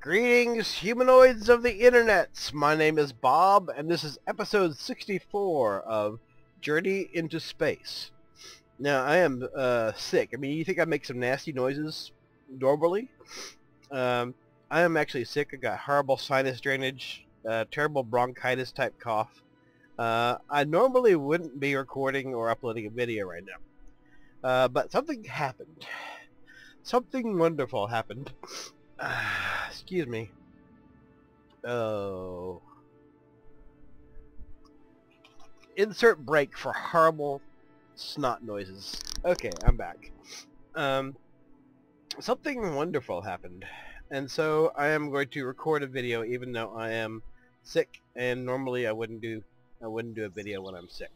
Greetings, humanoids of the internets! My name is Bob, and this is episode 64 of Journey into Space. Now, I am sick. I mean, you think I make some nasty noises normally? I am actually sick. I got horrible sinus drainage, terrible bronchitis type cough. I normally wouldn't be recording or uploading a video right now. But something happened. Something wonderful happened. Excuse me. Oh. Insert break for horrible snot noises. Okay, I'm back. Something wonderful happened. And so I am going to record a video even though I am sick, and normally I wouldn't do a video when I'm sick.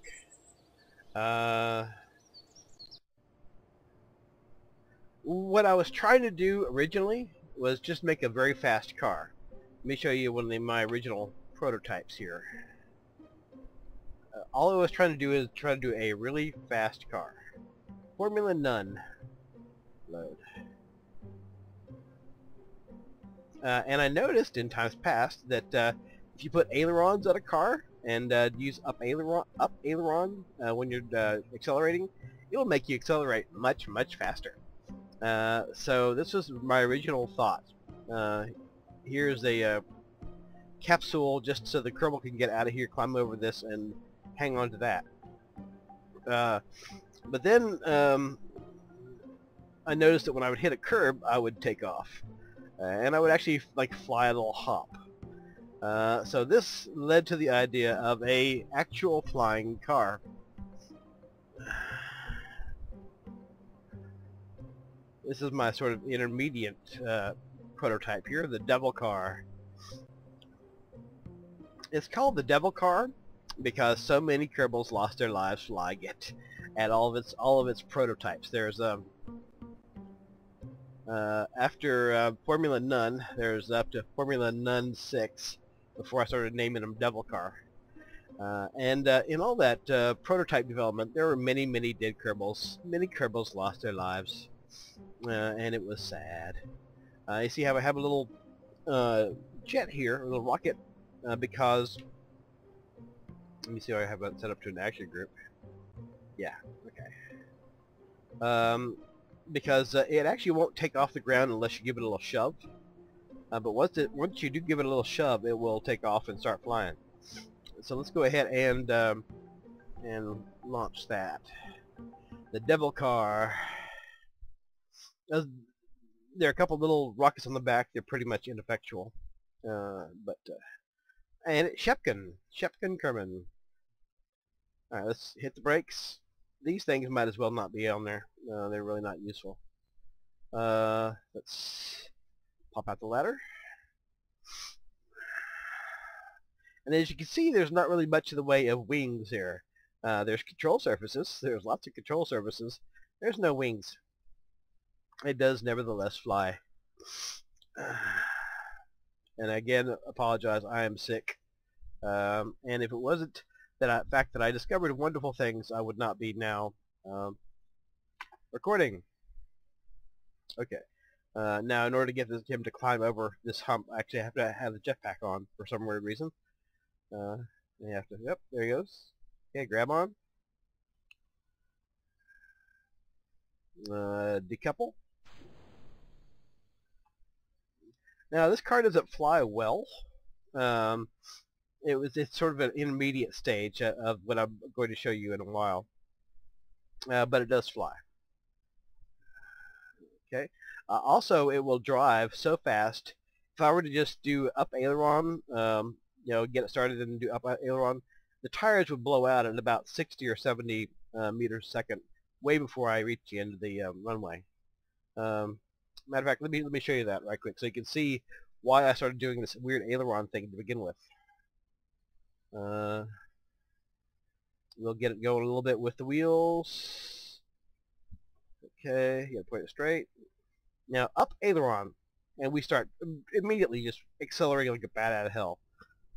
What I was trying to do originally was just make a very fast car. Let me show you one of my original prototypes here. All I was trying to do is try to do a really fast car. Formula none. Load. And I noticed in times past that if you put ailerons on a car and use up aileron when you're accelerating, it will make you accelerate much faster. So this was my original thought. Here's a capsule just so the Kerbal can get out of here, climb over this, and hang on to that. But then I noticed that when I would hit a curb, I would take off. And I would actually like fly a little hop. So this led to the idea of a actual flying car. This is my sort of intermediate prototype here, the Devil Car. It's called the Devil Car because so many Kerbals lost their lives flying it at all of its prototypes. There's after Formula None, there's up to Formula None 6 before I started naming them Devil Car. And in all that prototype development, there were many dead Kerbals. Many Kerbals lost their lives. And it was sad. You see how I have a little jet here, a little rocket, because let me see how I have that set up to an action group. Yeah, okay. Because it actually won't take off the ground unless you give it a little shove. But once you do give it a little shove, it will take off and start flying. So let's go ahead and launch that. The Devil Car. There are a couple little rockets on the back. They're pretty much ineffectual. And Shepkin Kerman. Alright, let's hit the brakes. These things might as well not be on there. They're really not useful. Let's pop out the ladder. And as you can see, there's not really much in the way of wings here. There's control surfaces. There's lots of control surfaces. There's no wings. It does nevertheless fly. And again, apologize, I am sick. And if it wasn't that fact that I discovered wonderful things, I would not be now recording. Okay. Now, in order to get him to climb over this hump, I actually have to have the jetpack on for some weird reason. You have to, yep, there he goes. Okay, grab on. Decouple. Now this car doesn't fly well. It's sort of an intermediate stage of what I'm going to show you in a while. But it does fly. Okay. Also, it will drive so fast. If I were to just do up aileron, get it started and do up aileron, the tires would blow out at about 60 or 70 meters a second, way before I reach the end of the runway. Matter of fact, let me show you that right quick, so you can see why I started doing this weird aileron thing to begin with. We'll get it going a little bit with the wheels. Okay, you gotta point it straight. Now up aileron, and we start immediately just accelerating like a bat out of hell,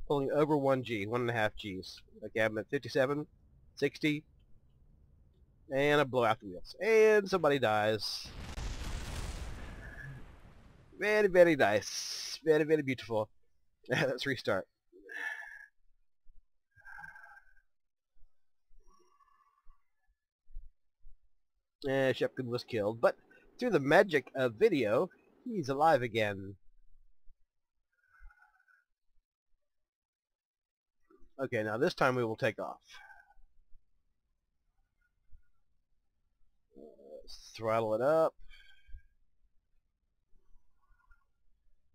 pulling over 1G, 1.5 Gs. Okay, I'm at 57, 60, and I blow out the wheels, and somebody dies. Very, very nice, very, very beautiful. Let's restart. Shepkin was killed, but through the magic of video, he's alive again. Okay, now this time we will take off. Throttle it up.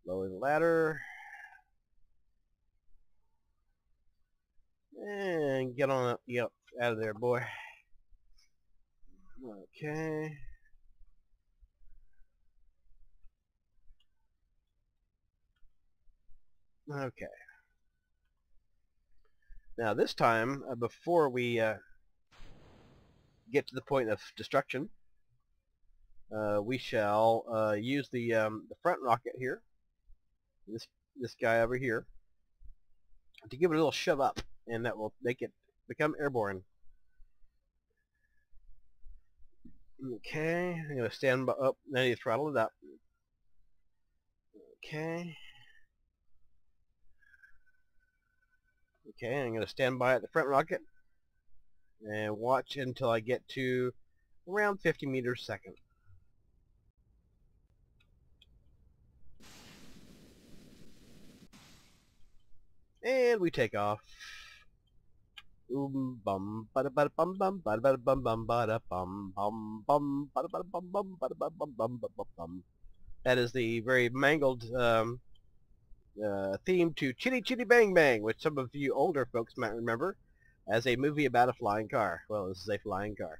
Lower the ladder. And get on up. Yep, out of there, boy. Okay. Okay. Now this time, before we get to the point of destruction, we shall use the front rocket here, this guy over here, to give it a little shove up, and that will make it become airborne. Okay, I'm going to stand by up. Now you throttle it up. Okay. Okay, I'm going to stand by at the front rocket and watch until I get to around 50 meters a second. And we take off. Bum bada bada bum bum bada bada bum bum bada bum bum bum bada bada bum bum bada bada bum bum bum bum. That is the very mangled theme to Chitty Chitty Bang Bang, which some of you older folks might remember as a movie about a flying car. Well, this is a flying car.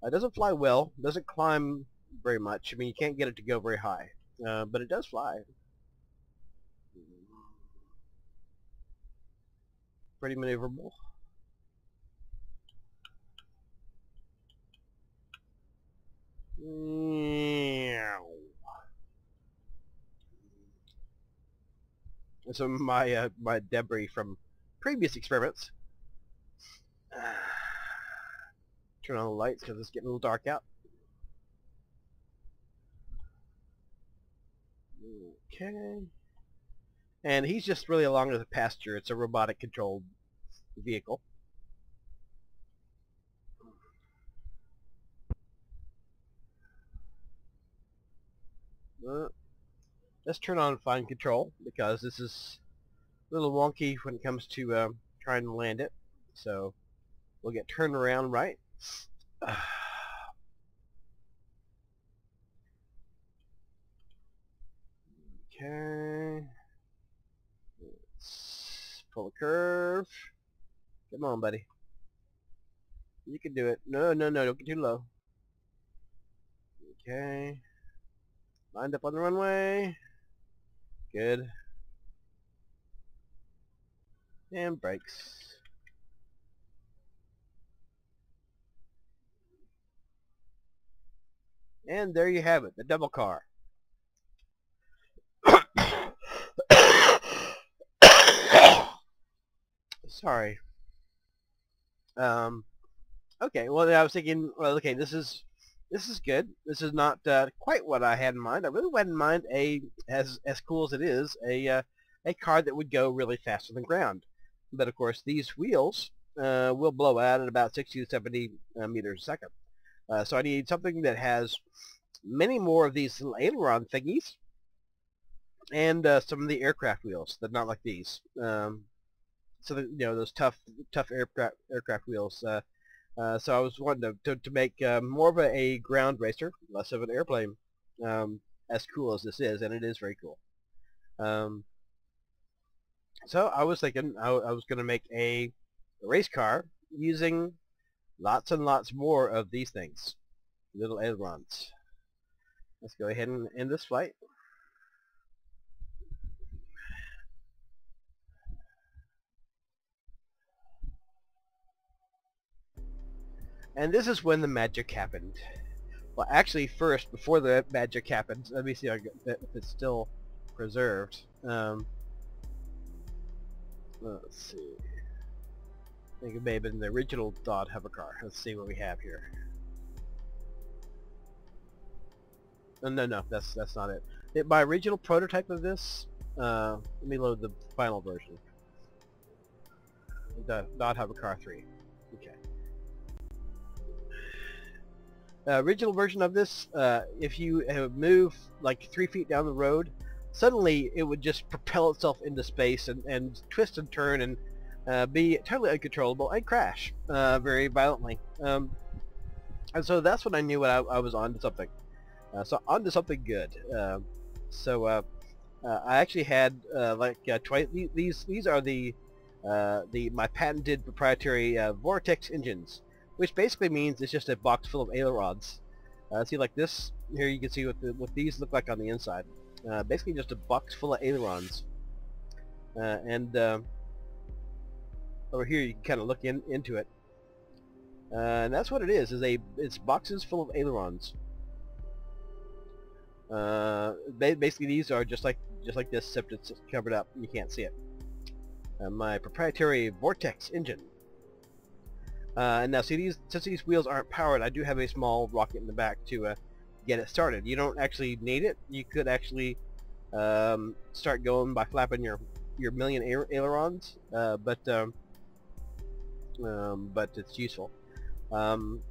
It doesn't fly well, doesn't climb very much. I mean, you can't get it to go very high, but it does fly. Pretty maneuverable. Some of my my debris from previous experiments. Turn on the lights because it's getting a little dark out. Okay. And he's just really along as a passenger. It's a robotic controlled vehicle. Let's turn on fine control because this is a little wonky when it comes to trying to land it. So we'll get turned around right. Okay. Let's pull a curve. Come on, buddy. You can do it. No, no, no, don't get too low. Okay. Lined up on the runway. Good. And brakes. And there you have it, the Devil Car. Sorry. Okay, well, I was thinking, well, okay, this is good. This is not quite what I had in mind. I really had in mind as cool as it is, a car that would go really fast on the ground. But of course, these wheels will blow out at about 60 to 70 meters a second. So I need something that has many more of these little aileron thingies, and some of the aircraft wheels that not like these. So that, those tough aircraft wheels. So I was wanting to make more of a ground racer, less of an airplane, as cool as this is, and it is very cool. So I was thinking I was going to make a race car using lots and lots more of these things, little ailerons. Let's go ahead and end this flight. And this is when the magic happened. Well, actually, first, before the magic happened, let me see if it's still preserved. Let's see. I think it may have been the original Dodd Hovercar. Let's see what we have here. No, that's not it. My original prototype of this. Let me load the final version. The Dodd Hovercar 3. Okay. Original version of this, if you move like 3 feet down the road, suddenly it would just propel itself into space and twist and turn and be totally uncontrollable and crash very violently. And so that's when I knew I was onto something. So onto something good. I actually had twice. These are my patented proprietary vortex engines, which basically means it's just a box full of ailerons. See, like this here, you can see what these look like on the inside. Basically, just a box full of ailerons. Over here, you can kind of look into it, and that's what it is. It's boxes full of ailerons. Basically, these are just like this, except it's covered up. You can't see it. My proprietary vortex engine. And now see, since these wheels aren't powered, I do have a small rocket in the back to get it started. You don't actually need it. You could actually start going by flapping your million ailerons, but it's useful. And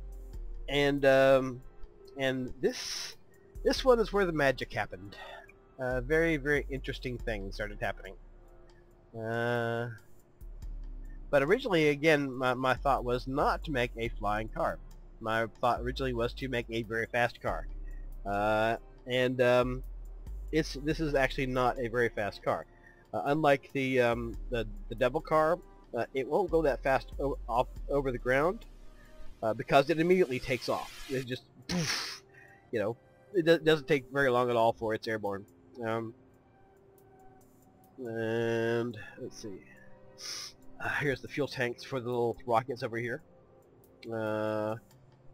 this one is where the magic happened. Very, very interesting things started happening. But originally, again, my thought was not to make a flying car. My thought originally was to make a very fast car. This is actually not a very fast car. Unlike the Devil Car, it won't go that fast off over the ground because it immediately takes off. It just, you know, it doesn't take very long at all for it's airborne. And let's see. Here's the fuel tanks for the little rockets over here. Got a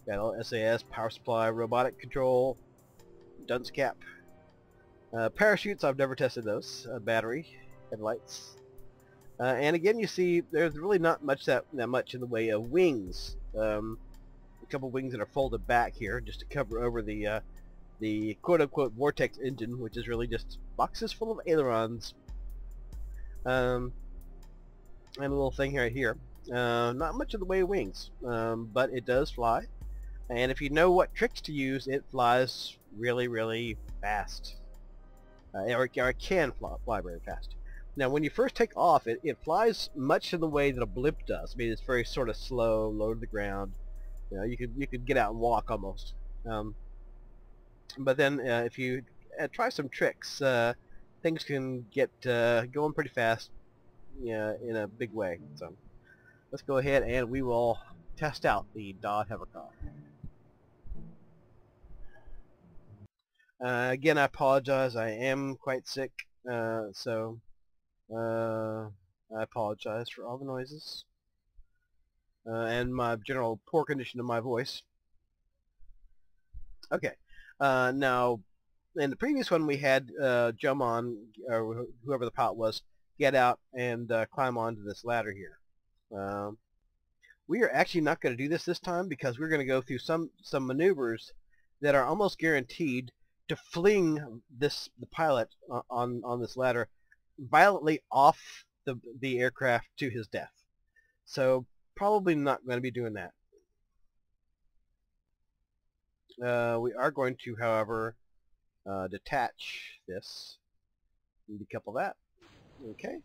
little SAS, power supply, robotic control, dunce cap. Parachutes, I've never tested those. Battery, headlights. And again, you see there's really not much that much in the way of wings. A couple wings that are folded back here just to cover over the quote-unquote vortex engine, which is really just boxes full of ailerons. And a little thing right here. Not much in the way of wings, but it does fly. And if you know what tricks to use, it flies really, really fast. Or it can fly very fast. Now, when you first take off, it flies much in the way that a blimp does. I mean, it's very sort of slow, low to the ground. You know, you could get out and walk almost. But then if you try some tricks, things can get going pretty fast, in a big way. So let's go ahead and we will test out the Dodd Hovercar. Again, I apologize. I am quite sick, so I apologize for all the noises and my general poor condition of my voice. Okay, now in the previous one we had Jomon, or whoever the pilot was, get out and climb onto this ladder here. We are actually not going to do this time because we're going to go through some maneuvers that are almost guaranteed to fling the pilot on this ladder violently off the aircraft to his death. So probably not going to be doing that. We are going to, however, detach this and decouple that. Okay.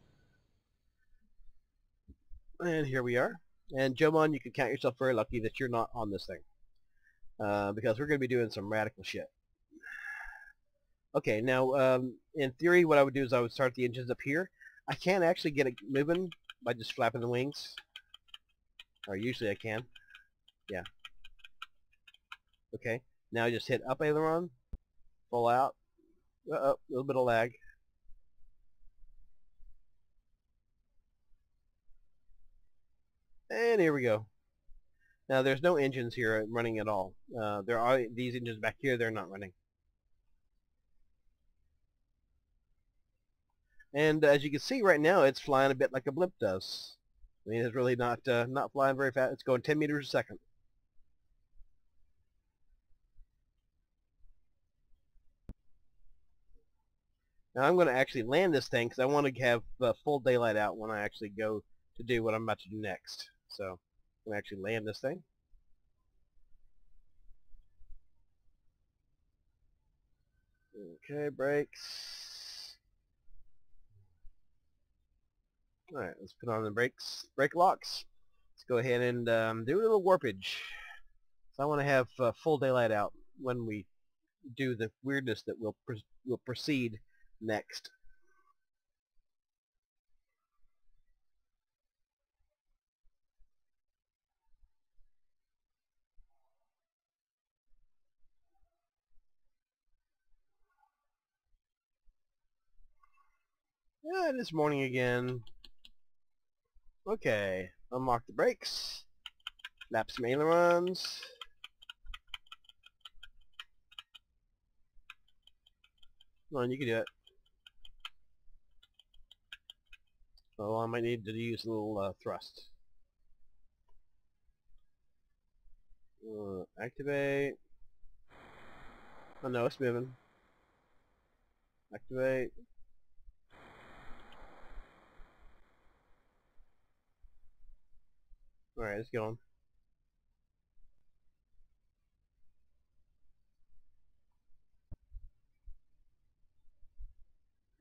And here we are. And Jomon, you can count yourself very lucky that you're not on this thing. Because we're going to be doing some radical shit. Okay, now, in theory, what I would do is I would start the engines up here. I can actually get it moving by just flapping the wings. Or usually I can. Yeah. Okay. Now just hit up aileron, full out. Uh-oh, a little bit of lag. And here we go. Now there's no engines here running at all. There are these engines back here, they're not running. And as you can see right now, it's flying a bit like a blimp does. I mean, it's really not flying very fast. It's going 10 meters a second. Now I'm going to actually land this thing because I want to have full daylight out when I actually go to do what I'm about to do next. So I'm going to actually land this thing. Okay, brakes. All right, let's put on the brake locks. Let's go ahead and do a little warpage. So I want to have full daylight out when we do the weirdness that will proceed next. Yeah, it is morning again. Okay, unlock the brakes. Lap some ailerons. Come on, you can do it. Oh, I might need to use a little thrust. Activate. Oh no, it's moving. Activate. Alright, it's going.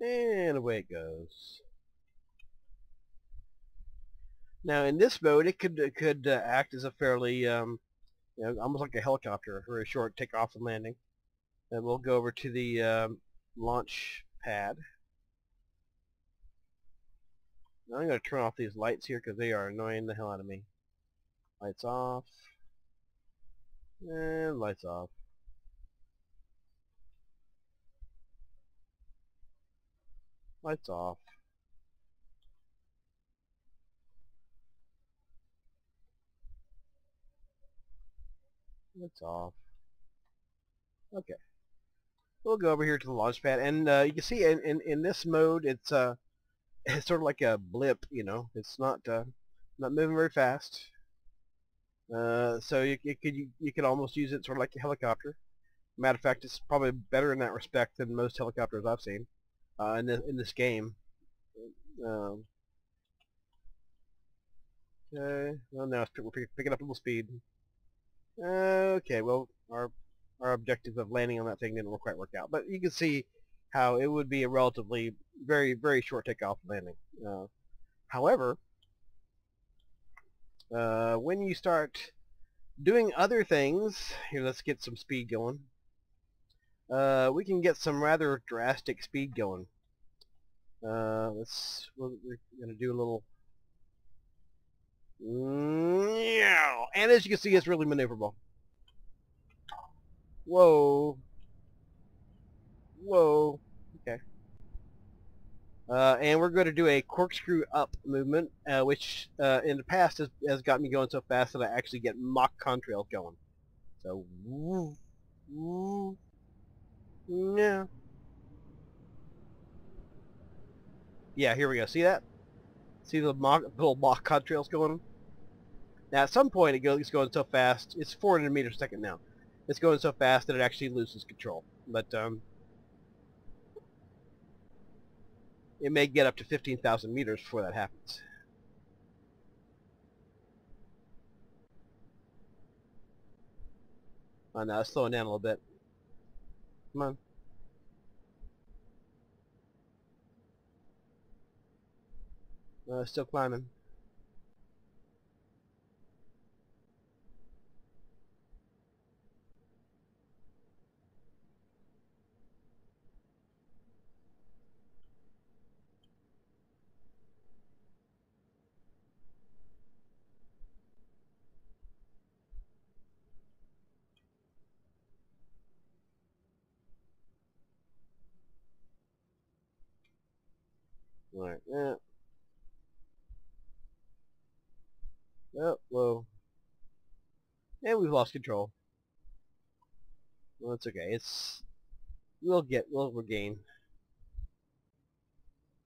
And away it goes. Now in this mode, it could act as a fairly, almost like a helicopter, a very short takeoff and landing. And we'll go over to the launch pad. Now I'm going to turn off these lights here because they are annoying the hell out of me. Lights off. And lights off. Lights off. Lights off. Okay. We'll go over here to the launch pad, and you can see in this mode, it's it's sort of like a blip, you know. It's not moving very fast. So you could almost use it sort of like a helicopter. Matter of fact, it's probably better in that respect than most helicopters I've seen in this game. Um, okay. Well, now we're picking up a little speed. Okay. Well, our objective of landing on that thing didn't quite work out, but you can see how it would be a relatively very short takeoff landing. However, when you start doing other things, here, let's get some speed going. We can get some rather drastic speed going. We're gonna do a little, and as you can see, it's really maneuverable. Whoa, whoa, okay. And we're going to do a corkscrew up movement, which in the past has got me going so fast that I actually get mock contrails going. So, woo, woo, yeah. Yeah, here we go. See that? See the little mock contrails going? Now, at some point, it's going so fast. It's 400 meters a second now. It's going so fast that it actually loses control. But it may get up to 15,000 meters before that happens. Oh, now it's slowing down a little bit. Come on. Still climbing. Alright, oh, whoa. And we've lost control. Well, it's okay. We'll regain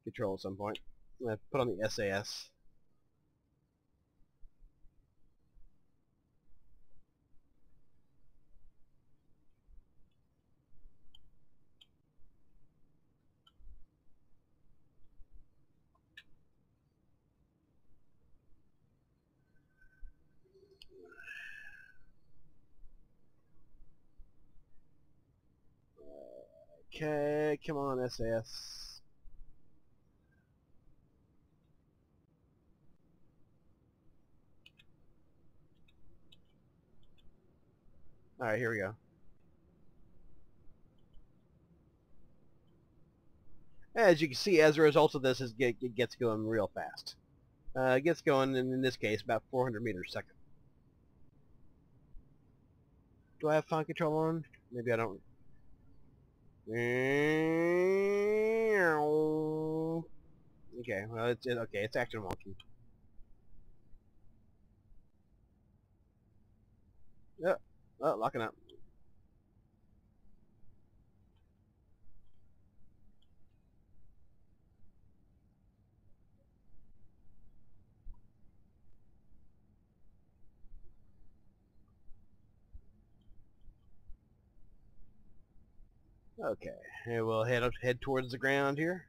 control at some point. I'm gonna put on the SAS. Okay, come on, SAS. Alright, here we go. As you can see, as a result of this, it gets going real fast. It gets going, in this case, about 400 meters a second. Do I have fine control on? Maybe I don't. Okay, well, okay. It's acting wonky. Yep. Oh, locking up. Okay, and we'll head towards the ground here.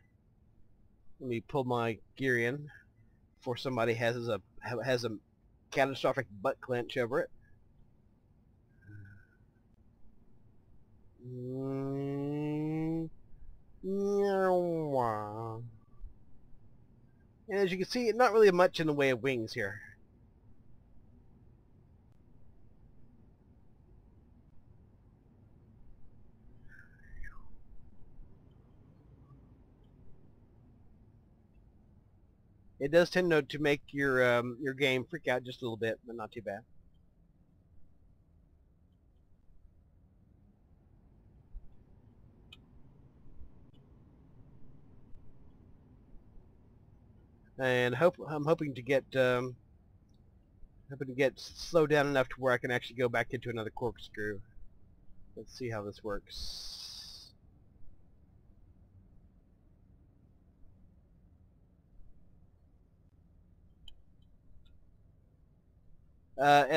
Let me pull my gear in before somebody has a catastrophic butt clench over it. And as you can see, not really much in the way of wings here. It does tend to make your game freak out just a little bit, but not too bad. And I'm hoping to get slowed down enough to where I can actually go back into another corkscrew. Let's see how this works.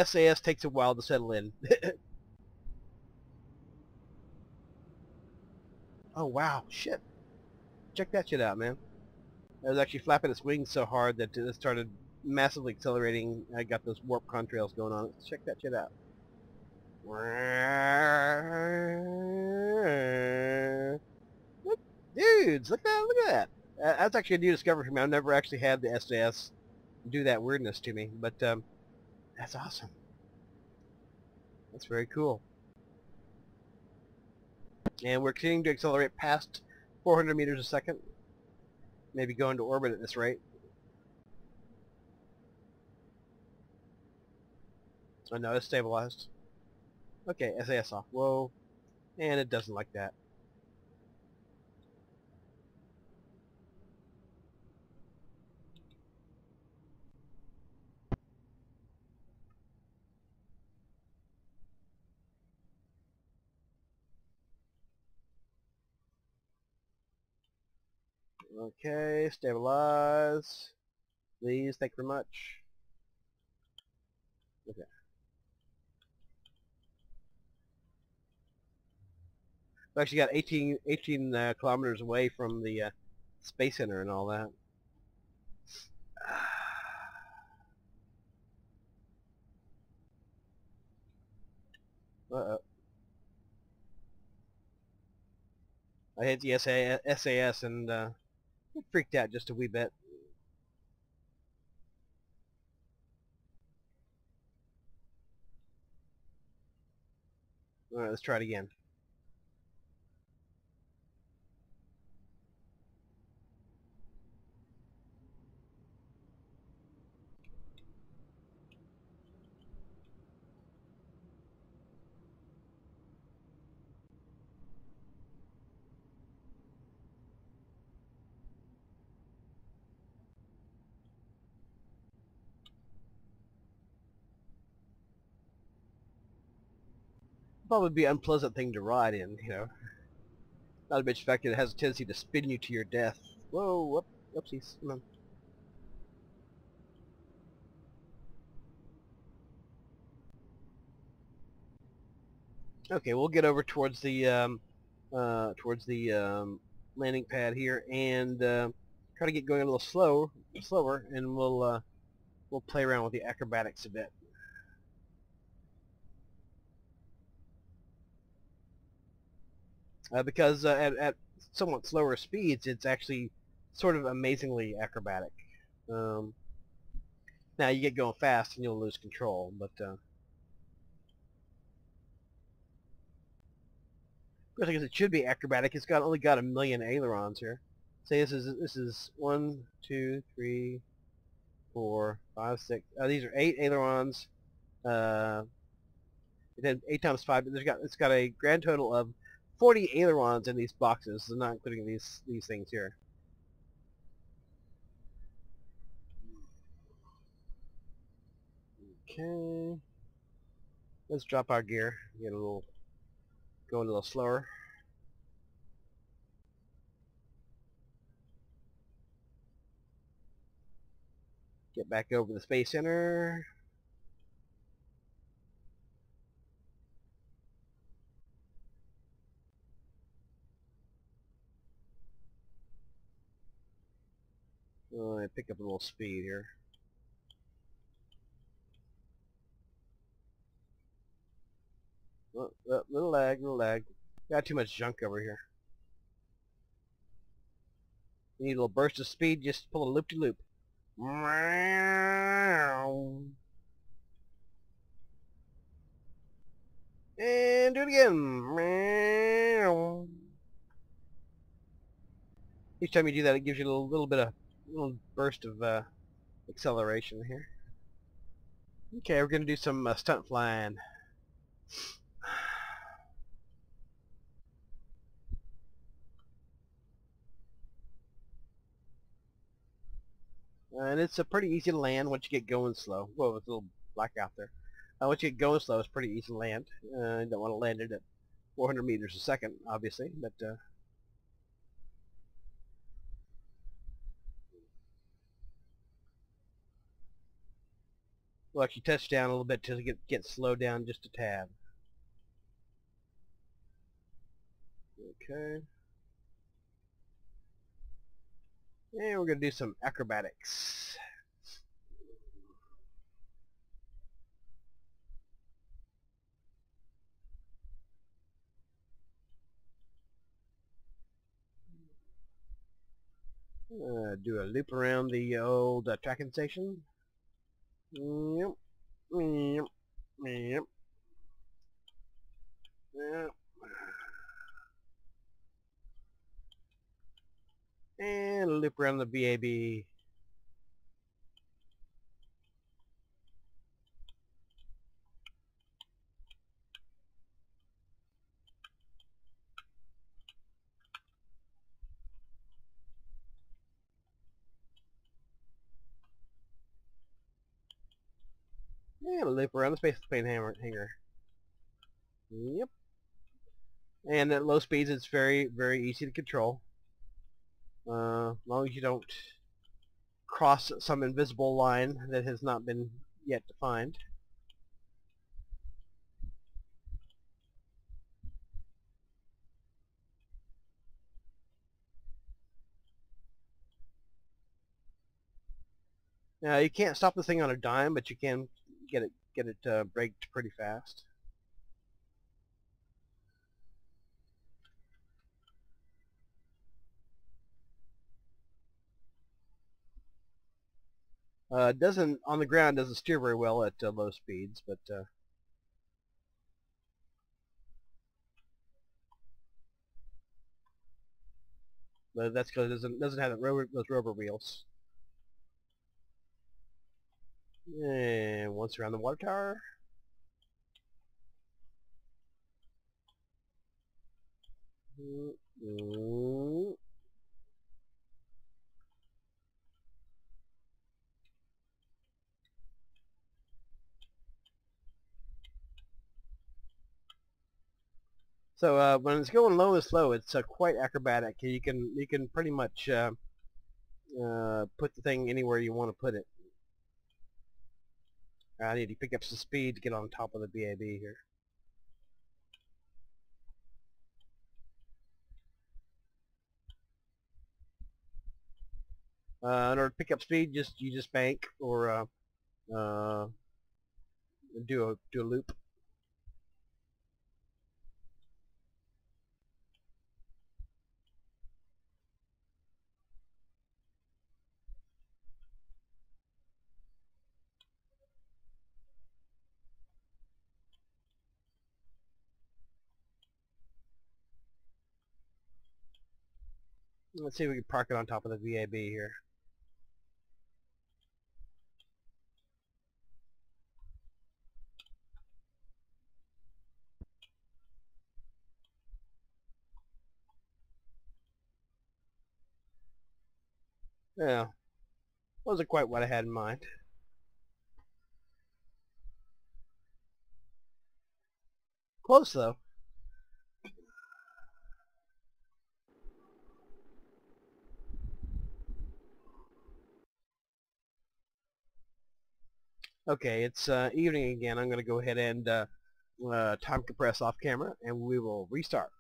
SAS takes a while to settle in. Oh wow, shit! Check that shit out, man. I was actually flapping its wings so hard that it started massively accelerating. I got those warp contrails going on. Check that shit out. Look, dudes, look at that. That's actually a new discovery for me. I've never actually had the SAS do that weirdness to me, but that's awesome. That's very cool. And we're continuing to accelerate past 400 meters a second. Maybe go into orbit at this rate. Oh no, it's stabilized. Okay, SAS off. Whoa. And it doesn't like that. Okay, stabilize. Please, thank you very much. Okay. We actually got 18 kilometers away from the Space Center and all that. Uh-oh. I hit the SAS and it freaked out just a wee bit. Alright, let's try it again. probably be an unpleasant thing to ride in, you know. Not to mention the fact that it has a tendency to spin you to your death. Whoa, whoop, oopsies. Come on. Okay, we'll get over towards the landing pad here and try to get going a little slower, and we'll play around with the acrobatics a bit. Because at somewhat slower speeds, it's actually sort of amazingly acrobatic. Now you get going fast and you'll lose control, but I guess it should be acrobatic. It's only got 1,000,000 ailerons here. Say this is 1, 2, 3, 4, 5, 6. These are 8 ailerons. Then 8 times 5. It's got a grand total of 40 ailerons in these boxes, not including these things here. Okay. Let's drop our gear. Going a little slower. Get back over to the Space Center. Pick up a little speed here. Little lag. Got too much junk over here. You need a little burst of speed, just pull a loop-de-loop. And do it again. Each time you do that, it gives you a little burst of acceleration here. Okay, we're gonna do some stunt flying. And it's pretty easy to land once you get going slow. Whoa, it's a little black out there. Once you get going slow, it's pretty easy to land. You don't want to land it at 400 meters a second, obviously, but we'll actually touch down a little bit till it get slowed down just a tad. Okay. And we're going to do some acrobatics. Do a loop around the old tracking station. Yep. Yep. Yep. Yep. And a loop around the VAB. And a loop around the space plane hangar. Yep. And at low speeds, it's very, very easy to control. As long as you don't cross some invisible line that has not been yet defined. Now you can't stop the thing on a dime, but you can get it braked pretty fast. Doesn't on the ground doesn't steer very well at low speeds, but that's because it doesn't have those rubber wheels. And once around the water tower. So when it's going low and slow, it's quite acrobatic. You can pretty much put the thing anywhere you want to put it. I need to pick up some speed to get on top of the BAB here. In order to pick up speed, you just bank or do a loop. Let's see if we can park it on top of the VAB here. Yeah, wasn't quite what I had in mind. Close though. Okay, it's evening again. I'm going to go ahead and time compress off camera, and we will restart.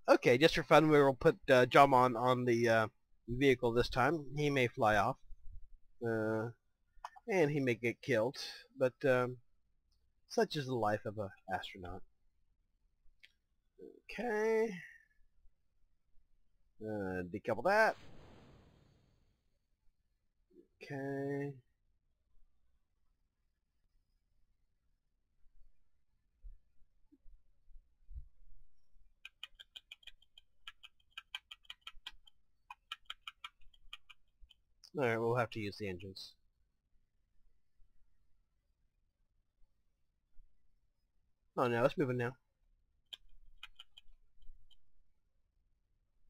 Okay, just for fun, we will put Jom on the vehicle this time. He may fly off, and he may get killed, but such is the life of an astronaut. Okay, decouple that. Okay. Alright, we'll have to use the engines. Oh no, it's moving now.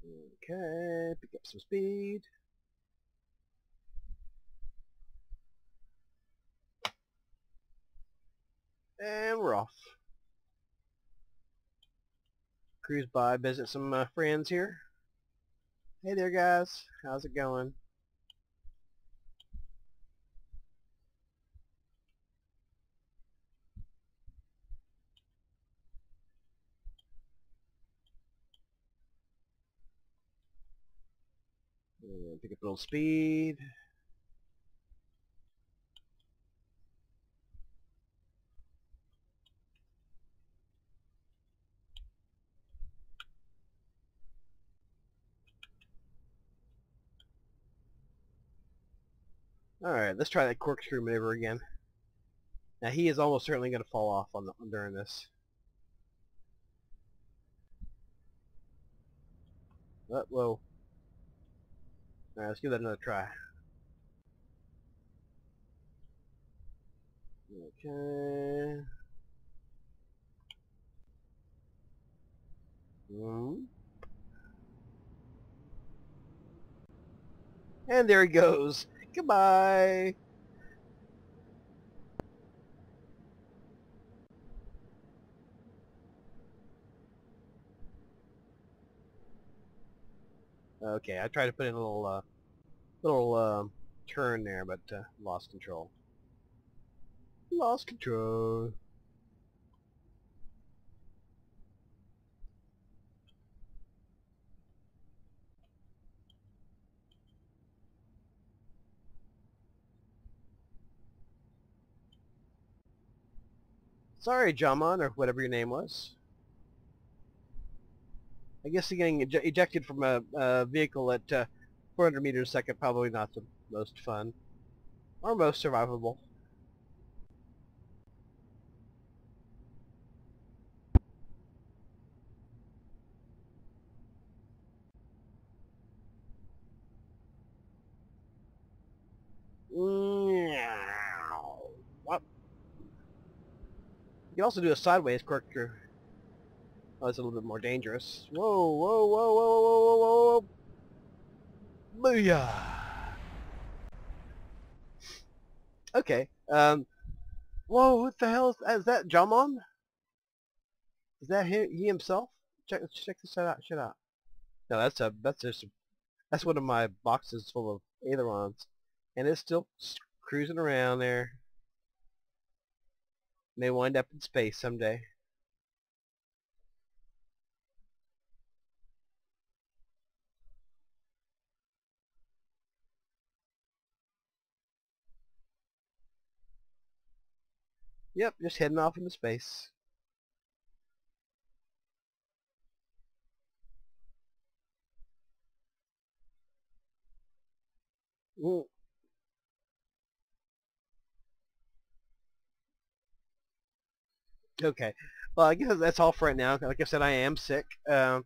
Okay, pick up some speed. And we're off. Cruise by, visit some friends here. Hey there guys, how's it going? Pick up a little speed. Alright, let's try that corkscrew maneuver again. Now he is almost certainly going to fall off during this. Oh, whoa. Alright, let's give that another try. Okay. And there he goes. Goodbye. Okay, I tried to put in a little turn there, but lost control. Lost control. Sorry, Jamon, or whatever your name was. I guess getting ejected from a vehicle at 400 meters a second, probably not the most fun. Or most survivable. What? You can also do a sideways corkscrew. Oh, it's a little bit more dangerous. Whoa, whoa, whoa, whoa, whoa, whoa, whoa. Booyah! Okay, Whoa, what the hell is that? Is that Jamon? Is that he himself? Check this out. Shut up. No, that's one of my boxes full of ailerons, and it's still cruising around there. May wind up in space someday. Yep, just heading off into space. Mm, okay. Well, I guess that's all for right now. Like I said, I am sick. And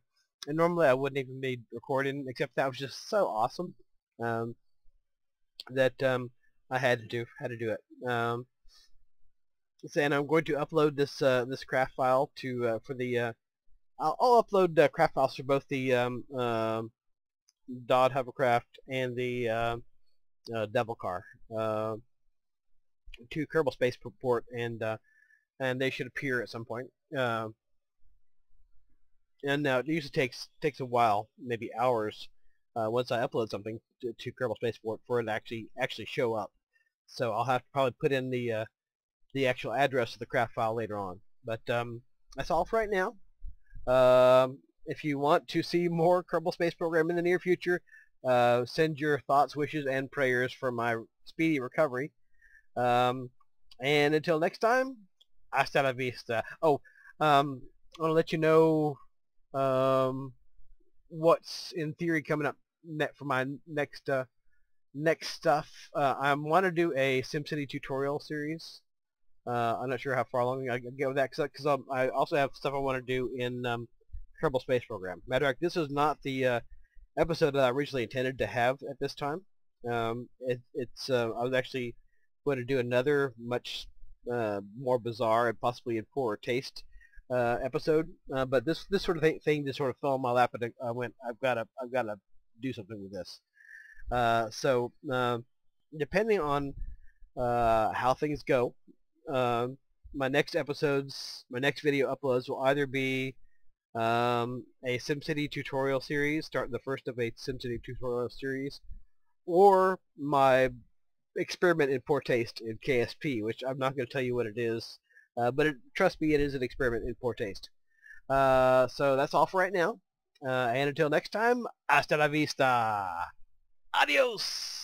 normally I wouldn't even be recording, except that was just so awesome um, that I had to do it. And I'm going to upload this craft file to for the I'll upload craft files for both the Dodd Hovercraft and the Devil Car to Kerbal SpacePort, and they should appear at some point. And now it usually takes a while, maybe hours, once I upload something to Kerbal SpacePort for it to actually show up. So I'll have to probably put in the actual address of the craft file later on. But that's all for right now. If you want to see more Kerbal Space Program in the near future, send your thoughts, wishes, and prayers for my speedy recovery. And until next time, hasta la vista. Oh, I want to let you know what's in theory coming up for my next stuff. I want to do a SimCity tutorial series. I'm not sure how far along I can get with that because I also have stuff I want to do in Kerbal Space Program. Matter of fact, this is not the episode that I originally intended to have at this time. I was actually going to do another much more bizarre and possibly in poor taste episode, but this sort of thing just sort of fell in my lap, and I went, I've got to do something with this. So depending on how things go, my next video uploads will either be a SimCity tutorial series, starting the first of a SimCity tutorial series, or my experiment in poor taste in KSP, which I'm not going to tell you what it is, but trust me, it is an experiment in poor taste. So that's all for right now, and until next time, hasta la vista, adios!